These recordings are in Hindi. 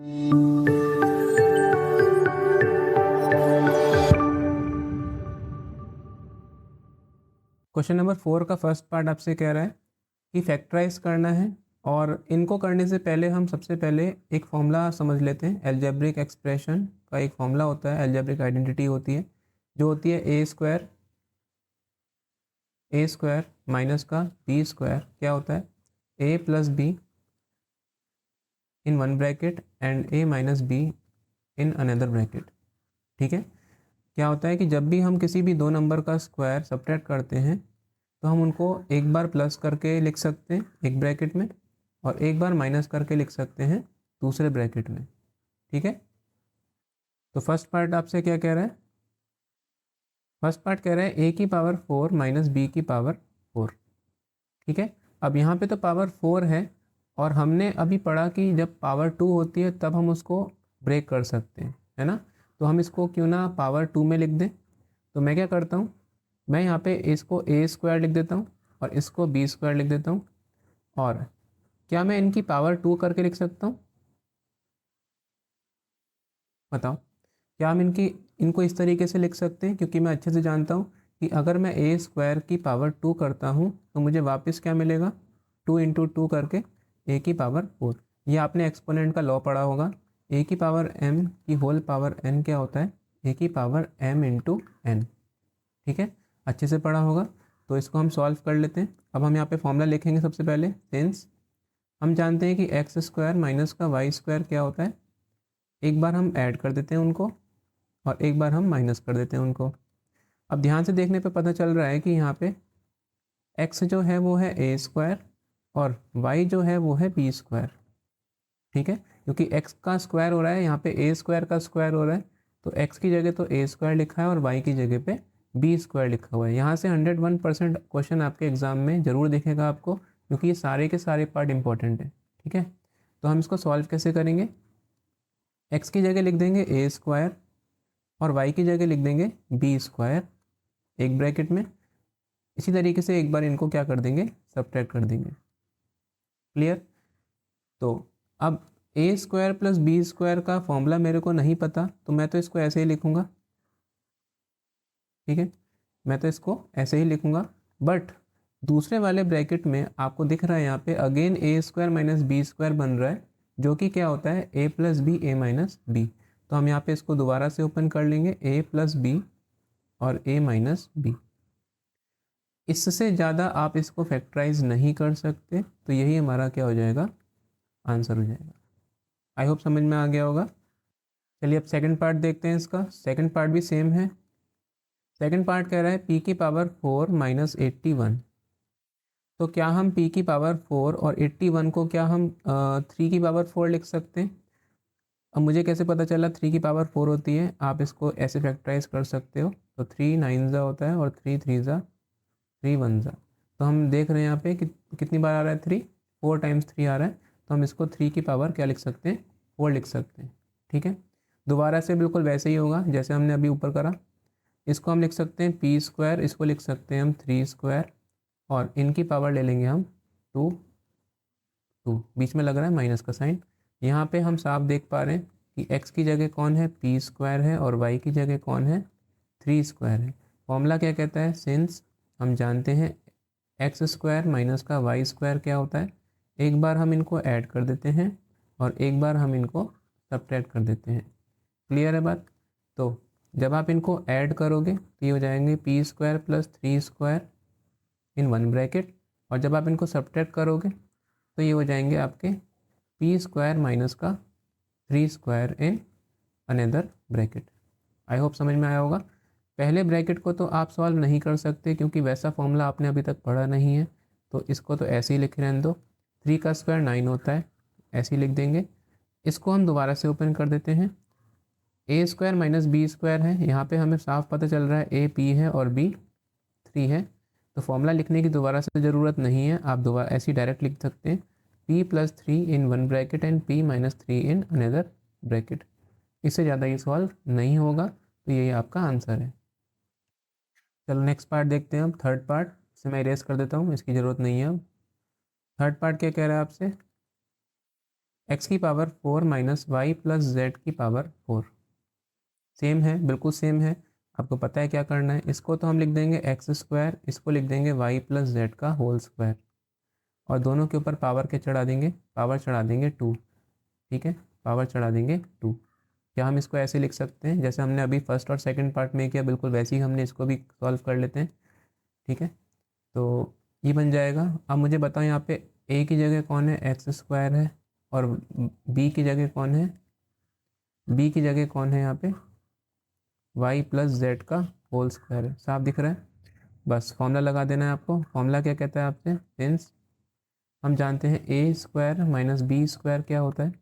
क्वेश्चन नंबर 4 का फर्स्ट पार्ट आपसे कह रहा है कि फैक्टराइज करना है, और इनको करने से पहले हम सबसे पहले एक फॉर्मूला समझ लेते हैं। एल्जेब्रिक एक्सप्रेशन का एक फॉर्मूला होता है, एल्जेब्रिक आइडेंटिटी होती है, जो होती है ए स्क्वायर माइनस का बी स्क्वायर क्या होता है, A plus B in one bracket and A minus B in another bracket. ठीक है, क्या होता है कि जब भी हम किसी भी दो नंबर का स्क्वायर सब्ट्रैक्ट करते हैं तो हम उनको एक बार प्लस करके लिख सकते हैं एक ब्रैकेट में, और एक बार माइनस करके लिख सकते हैं दूसरे ब्रैकेट में। ठीक है, तो फर्स्ट पार्ट आपसे क्या कह रहा है, फर्स्ट पार्ट कह रहा है ए की पावर 4 माइनस बी की पावर 4। ठीक है, अब यहाँ पे तो पावर 4 है, और हमने अभी पढ़ा कि जब पावर 2 होती है तब हम उसको ब्रेक कर सकते हैं, है ना। तो हम इसको क्यों ना पावर 2 में लिख दें। तो मैं क्या करता हूँ, मैं यहाँ पे इसको ए स्क्वायर लिख देता हूँ और इसको बी स्क्वायर लिख देता हूँ। और क्या मैं इनकी पावर 2 करके लिख सकता हूँ, बताओ। क्या हम इनको इस तरीके से लिख सकते हैं, क्योंकि मैं अच्छे से जानता हूँ कि अगर मैं ए स्क्वायर की पावर 2 करता हूँ तो मुझे वापस क्या मिलेगा, 2 इंटू 2 करके ए की पावर 4। ये आपने एक्सपोनेंट का लॉ पढ़ा होगा, ए की पावर एम की होल पावर एन क्या होता है, ए की पावर एम इंटू एन। ठीक है, अच्छे से पढ़ा होगा। तो इसको हम सॉल्व कर लेते हैं। अब हम यहाँ पे फॉर्मूला लिखेंगे सबसे पहले। सिंस हम जानते हैं कि एक्स स्क्वायर माइनस का वाई स्क्वायर क्या होता है, एक बार हम ऐड कर देते हैं उनको और एक बार हम माइनस कर देते हैं उनको। अब ध्यान से देखने पे पता चल रहा है कि यहाँ पे एक्स जो है वो है ए स्क्वायर और वाई जो है वो है बी स्क्वायर। ठीक है, क्योंकि एक्स का स्क्वायर हो रहा है, यहाँ पे ए स्क्वायर का स्क्वायर हो रहा है, तो एक्स की जगह तो ए स्क्वायर लिखा है और वाई की जगह पे बी स्क्वायर लिखा हुआ है। यहाँ से 101% क्वेश्चन आपके एग्जाम में ज़रूर दिखेगा आपको, क्योंकि ये सारे के सारे पार्ट इंपॉर्टेंट है। ठीक है, तो हम इसको सॉल्व कैसे करेंगे, एक्स की जगह लिख देंगे ए स्क्वायर और वाई की जगह लिख देंगे बी स्क्वायर एक ब्रैकेट में। इसी तरीके से एक बार इनको क्या कर देंगे, सब्ट्रैक्ट कर देंगे। क्लियर। तो अब ए स्क्वायर प्लस बी स्क्वायर का फॉर्मूला मेरे को नहीं पता, तो मैं तो इसको ऐसे ही लिखूंगा। ठीक है, मैं तो इसको ऐसे ही लिखूंगा, बट दूसरे वाले ब्रैकेट में आपको दिख रहा है यहाँ पे again A square minus B square बन रहा है, जो कि क्या होता है A plus B A minus B. तो हम यहाँ पे इसको दोबारा से ओपन कर लेंगे, ए प्लस बी और ए माइनस बी। इससे ज़्यादा आप इसको फैक्टराइज नहीं कर सकते, तो यही हमारा क्या हो जाएगा, आंसर हो जाएगा। आई होप समझ में आ गया होगा। चलिए अब सेकंड पार्ट देखते हैं। इसका सेकंड पार्ट भी सेम है। सेकंड पार्ट कह रहा है p की पावर 4 माइनस 81। तो क्या हम p की पावर 4 और 81 को क्या हम 3 की पावर 4 लिख सकते हैं। अब मुझे कैसे पता चला 3 की पावर 4 होती है, आप इसको ऐसे फैक्टराइज कर सकते हो। तो 3 9 ज़ा होता है और 3 3 ज़ा 3 1 ज़ा। तो हम देख रहे हैं यहाँ पे कि कितनी बार आ रहा है 3, 4 टाइम्स 3 आ रहा है। तो हम इसको 3 की पावर क्या लिख सकते हैं, 4 लिख सकते हैं। ठीक है, दोबारा से बिल्कुल वैसे ही होगा जैसे हमने अभी ऊपर करा। इसको हम लिख सकते हैं पी स्क्वायर, इसको लिख सकते हैं हम 3 स्क्वायर, और इनकी पावर ले लेंगे हम 2। बीच में लग रहा है माइनस का साइन। यहाँ पे हम साफ देख पा रहे हैं कि x की जगह कौन है, पी स्क्वायर है, और y की जगह कौन है, 3 स्क्वायर है। फॉर्मूला क्या कहता है, सिंस हम जानते हैं एक्स स्क्वायर माइनस का वाई स्क्वायर क्या होता है, एक बार हम इनको ऐड कर देते हैं और एक बार हम इनको सब्ट्रैक्ट कर देते हैं। क्लियर है बात। तो जब आप इनको ऐड करोगे तो ये हो जाएंगे पी स्क्वायर प्लस 3 स्क्वायर इन वन ब्रैकेट, और जब आप इनको सब्ट्रैक्ट करोगे तो ये हो जाएंगे आपके पी स्क्वायर माइनस का 3 square in another bracket. I hope समझ में आया होगा। पहले ब्रैकेट को तो आप सॉल्व नहीं कर सकते क्योंकि वैसा फॉर्मूला आपने अभी तक पढ़ा नहीं है, तो इसको तो ऐसे ही लिख रहने दो। 3 का स्क्वायर 9 होता है, ऐसे ही लिख देंगे। इसको हम दोबारा से ओपन कर देते हैं। ए स्क्वायर माइनस बी स्क्वायर है, यहाँ पे हमें साफ पता चल रहा है ए पी है और बी 3 है, तो फॉर्मूला लिखने की दोबारा से ज़रूरत नहीं है, आप दोबारा ऐसे ही डायरेक्ट लिख सकते हैं p plus 3 in one bracket and p minus 3 in another bracket. इससे ज़्यादा ये सॉल्व नहीं होगा, तो यही आपका आंसर है। चलो नेक्स्ट पार्ट देखते हैं हम, थर्ड पार्ट। इसे मैं इरेज कर देता हूँ, इसकी ज़रूरत नहीं है अब। थर्ड पार्ट क्या कह रहा है आपसे, एक्स की power 4 minus y plus z की पावर 4 सेम है, बिल्कुल सेम है। आपको पता है क्या करना है, इसको तो हम लिख देंगे एक्स स्क्वायर, इसको लिख देंगे वाई प्लस जेड का होल स्क्वायर, और दोनों के ऊपर पावर के चढ़ा देंगे, पावर चढ़ा देंगे 2। ठीक है, पावर चढ़ा देंगे 2। क्या हम इसको ऐसे लिख सकते हैं जैसे हमने अभी फर्स्ट और सेकंड पार्ट में किया, बिल्कुल वैसे ही हमने इसको भी सॉल्व कर लेते हैं। ठीक है, तो ये बन जाएगा। अब मुझे बताओ यहाँ पे ए की जगह कौन है, एक्स स्क्वायर है, और बी की जगह कौन है, बी की जगह कौन है यहाँ पे, वाई प्लस जेड का होल स्क्वायर है। साफ दिख रहा है? बस फॉर्मूला लगा देना है आपको। फॉर्मूला क्या कहता है आपसे, सिंस हम जानते हैं ए स्क्वायर माइनस बी स्क्वायर क्या होता है,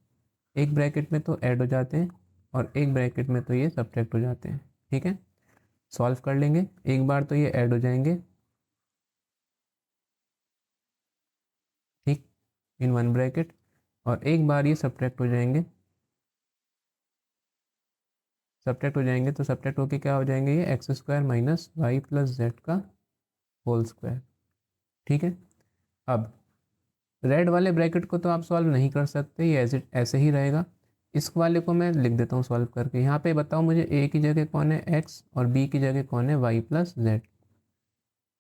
एक ब्रैकेट में तो ऐड हो जाते हैं और एक ब्रैकेट में तो ये सब्ट्रैक्ट हो जाते हैं। ठीक है, सॉल्व कर लेंगे, एक बार तो ये ऐड हो जाएंगे, ठीक, इन वन ब्रैकेट, और एक बार ये सब्ट्रैक्ट हो जाएंगे, सब्ट्रैक्ट हो जाएंगे तो सब्ट्रैक्ट होके क्या हो जाएंगे, ये x square minus y plus z का होल स्क्वायर। ठीक है, अब रेड वाले ब्रैकेट को तो आप सॉल्व नहीं कर सकते, ये ऐसे ही रहेगा। इस वाले को मैं लिख देता हूँ सॉल्व करके। यहाँ पे बताओ मुझे ए की जगह कौन है एक्स और बी की जगह कौन है वाई प्लस जेड।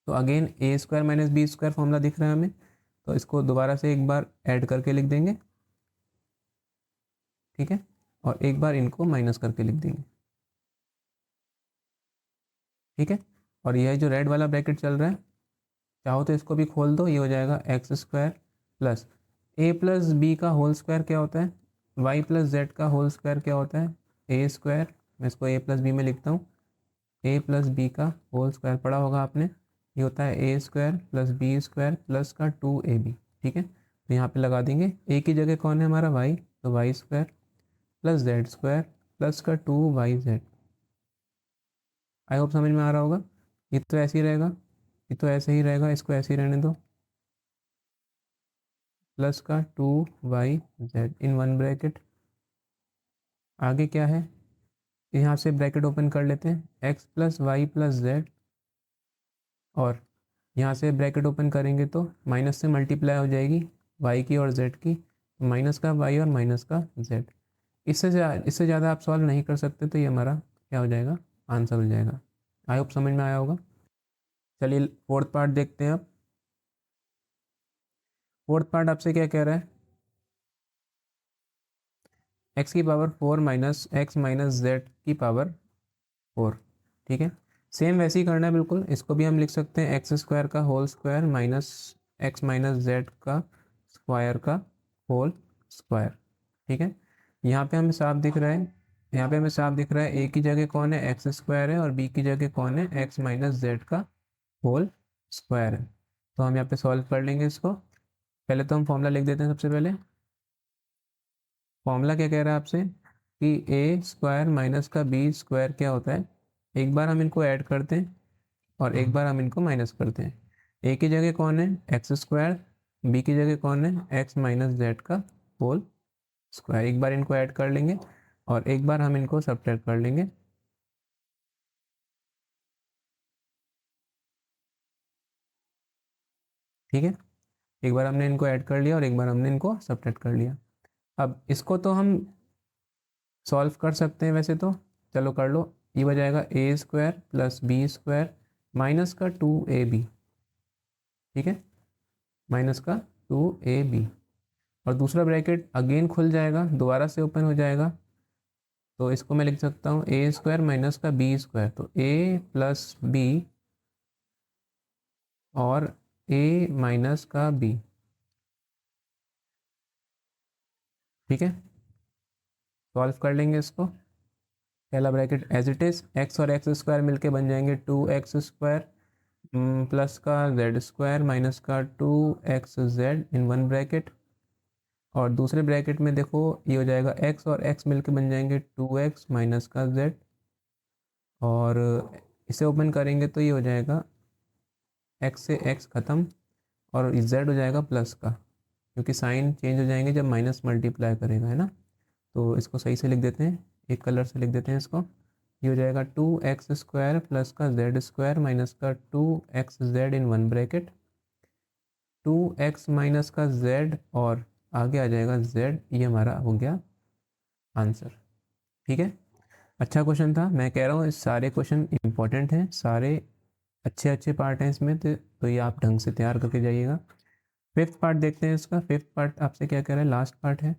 तो again A square minus B square formula दिख रहा है हमें, तो इसको दोबारा से एक बार ऐड करके लिख देंगे। ठीक है, और एक बार इनको माइनस करके लिख देंगे। ठीक है, और यह जो रेड वाला ब्रैकेट चल रहा है, चाहो तो इसको भी खोल दो, ये हो जाएगा एक्स स्क्वायर प्लस ए प्लस बी का होल स्क्वायर क्या होता है, वाई प्लस जेड का होल स्क्वायर क्या होता है, ए स्क्वायर, मैं इसको ए प्लस बी में लिखता हूँ, ए प्लस बी का होल स्क्वायर पढ़ा होगा आपने, ये होता है A square plus B square plus का 2ab। ठीक है, तो यहाँ पे लगा देंगे, ए की जगह कौन है हमारा वाई, तो y square plus z square plus का 2yz। आई होप समझ में आ रहा होगा। ये तो ऐसे ही रहेगा, ये तो ऐसे ही रहेगा, इसको ऐसे ही रहने दो, प्लस का 2yz इन वन ब्रैकेट। आगे क्या है, यहाँ से ब्रैकेट ओपन कर लेते हैं, x plus y plus z, और यहाँ से ब्रैकेट ओपन करेंगे तो माइनस से मल्टीप्लाई हो जाएगी y की और z की, माइनस का y और माइनस का z। इससे ज़्यादा आप सॉल्व नहीं कर सकते, तो ये हमारा क्या हो जाएगा, आंसर हो जाएगा। आई होप समझ में आया होगा। चलिए फोर्थ पार्ट देखते हैं अब। फोर्थ पार्ट आपसे क्या कह रहा है, एक्स की power 4 minus x minus Z की पावर 4। ठीक है, सेम वैसे ही करना है बिल्कुल, इसको भी हम लिख सकते हैं एक्स स्क्वायर का whole square minus x minus z का स्क्वायर का होल स्क्वायर। ठीक है, यहाँ पे हमें साफ दिख रहा है, यहाँ पे हमें साफ दिख रहा है ए की जगह कौन है एक्स स्क्वायर है, और बी की जगह कौन है एक्स माइनस जेड का होल स्क्वायर है। तो हम यहाँ पे सॉल्व कर लेंगे इसको। पहले तो हम फॉर्मूला लिख देते हैं सबसे पहले। फॉर्मूला क्या कह रहा है आपसे कि ए स्क्वायर माइनस का बी स्क्वायर क्या होता है, एक बार हम इनको ऐड करते हैं और एक बार हम इनको माइनस करते हैं। ए की जगह कौन है एक्स स्क्वायर, बी की जगह कौन है एक्स माइनस जेड का होल स्क्वायर। एक बार इनको ऐड कर लेंगे और एक बार हम इनको सब्ट्रैक्ट कर लेंगे। ठीक है, एक बार हमने इनको ऐड कर लिया और एक बार हमने इनको सब्ट्रैक्ट कर लिया। अब इसको तो हम सॉल्व कर सकते हैं वैसे तो, चलो कर लो। ये हो जाएगा A square plus B square minus का 2ab। ठीक है, माइनस का 2ab, और दूसरा ब्रैकेट अगेन खुल जाएगा, दोबारा से ओपन हो जाएगा, तो इसको मैं लिख सकता हूँ ए स्क्वायर माइनस का बी स्क्वायर, तो ए प्लस बी और ए माइनस का बी। ठीक है, सॉल्व कर लेंगे इसको। पहला bracket as it is, x और एक्स स्क्वायर मिलके बन जाएंगे 2x स्क्वायर प्लस का जेड स्क्वायर माइनस का 2xz इन वन ब्रैकेट, और दूसरे ब्रैकेट में देखो ये हो जाएगा x और x मिलके बन जाएंगे 2x माइनस का z, और इसे ओपन करेंगे तो ये हो जाएगा x से x ख़त्म और z हो जाएगा प्लस का, क्योंकि साइन चेंज हो जाएंगे जब माइनस मल्टीप्लाई करेगा, है ना। तो इसको सही से लिख देते हैं, एक कलर से लिख देते हैं इसको। ये हो जाएगा 2x स्क्वायर प्लस का जेड स्क्वायर माइनस का 2xz इन वन ब्रैकेट, 2x माइनस का z और आगे आ जाएगा z, ये हमारा हो गया आंसर। ठीक है, अच्छा क्वेश्चन था। मैं कह रहा हूँ इस सारे क्वेश्चन इंपॉर्टेंट हैं, सारे अच्छे अच्छे पार्ट हैं इसमें, तो ये आप ढंग से तैयार करके जाइएगा। फिफ्थ पार्ट देखते हैं इसका। फिफ्थ पार्ट आपसे क्या कह रहा है, लास्ट पार्ट है।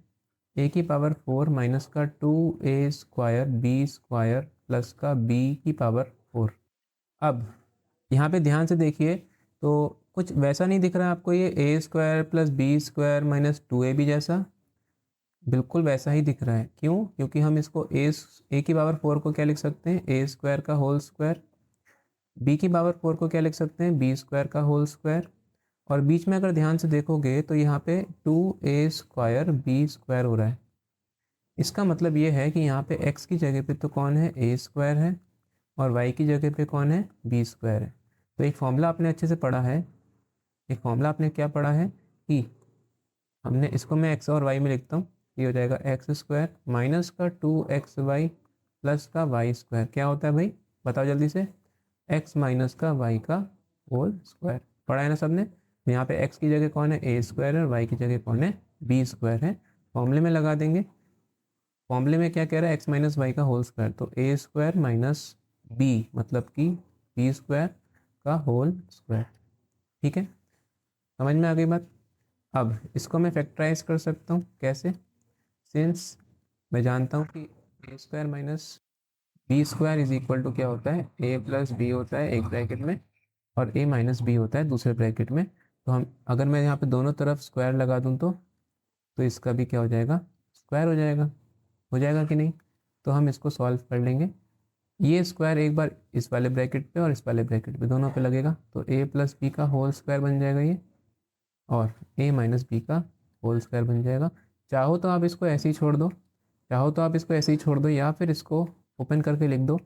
ए की पावर 4 माइनस का 2a² b² प्लस का b की पावर 4। अब यहाँ पे ध्यान से देखिए, तो कुछ वैसा नहीं दिख रहा है आपको ये a² plus b² minus 2ab जैसा? बिल्कुल वैसा ही दिख रहा है। क्यों? क्योंकि हम इसको a की पावर 4 को क्या लिख सकते हैं, a² का होल स्क्वायर। b की पावर 4 को क्या लिख सकते हैं, b² का होल स्क्वायर। और बीच में अगर ध्यान से देखोगे तो यहाँ पे 2a² b² हो रहा है। इसका मतलब ये है कि यहाँ पे x की जगह पे तो कौन है, a² है, और y की जगह पे कौन है, b² है। तो एक फॉर्मूला आपने अच्छे से पढ़ा है, एक फॉर्मूला आपने क्या पढ़ा है कि हमने इसको, मैं x और y में लिखता हूँ, ये हो जाएगा x² माइनस का 2xy प्लस का y²। क्या होता है भाई, बताओ जल्दी से, x माइनस का y का होल स्क्वायर। पढ़ा है ना सबने? यहाँ पे x की जगह कौन है, a² है, और y की जगह कौन है, b² है। फॉर्मूले में लगा देंगे। फॉर्मूले में क्या कह रहा है, x माइनस वाई का होल स्क्वायर, तो a² माइनस b मतलब कि b² का होल स्क्वायर। ठीक है, समझ में आ गई बात? अब इसको मैं फैक्टराइज कर सकता हूँ कैसे, सिंस मैं जानता हूँ कि a² minus b² is equal to क्या होता है, a प्लस बी होता है एक ब्रैकेट में, और a माइनस बी होता है दूसरे ब्रैकेट में। तो हम, अगर मैं यहाँ पे दोनों तरफ स्क्वायर लगा दूँ तो इसका भी क्या हो जाएगा, स्क्वायर हो जाएगा कि नहीं? तो हम इसको सॉल्व कर लेंगे। ये स्क्वायर एक बार इस वाले ब्रैकेट पे और इस वाले ब्रैकेट पे, दोनों पे लगेगा, तो a प्लस बी का होल स्क्वायर बन जाएगा ये, और a माइनस बी का होल स्क्वायर बन जाएगा। चाहो तो आप इसको ऐसे ही छोड़ दो, चाहो तो आप इसको ऐसे ही छोड़ दो, या फिर इसको ओपन करके लिख दो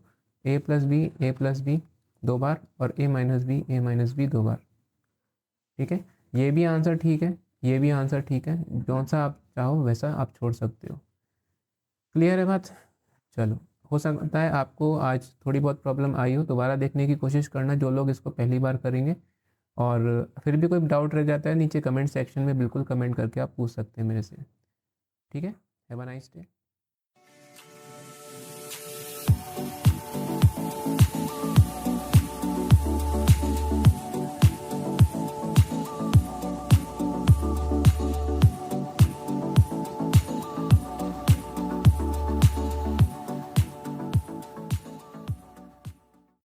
a प्लस बी 2 बार, और a माइनस बी 2 बार। ठीक है, ये भी आंसर ठीक है, ये भी आंसर ठीक है, जौन सा आप चाहो वैसा आप छोड़ सकते हो। क्लियर है बात? चलो, हो सकता है आपको आज थोड़ी बहुत प्रॉब्लम आई हो, दोबारा देखने की कोशिश करना जो लोग इसको पहली बार करेंगे। और फिर भी कोई डाउट रह जाता है, नीचे कमेंट सेक्शन में बिल्कुल कमेंट करके आप पूछ सकते हैं मेरे से। ठीक है, हैव अ नाइस डे।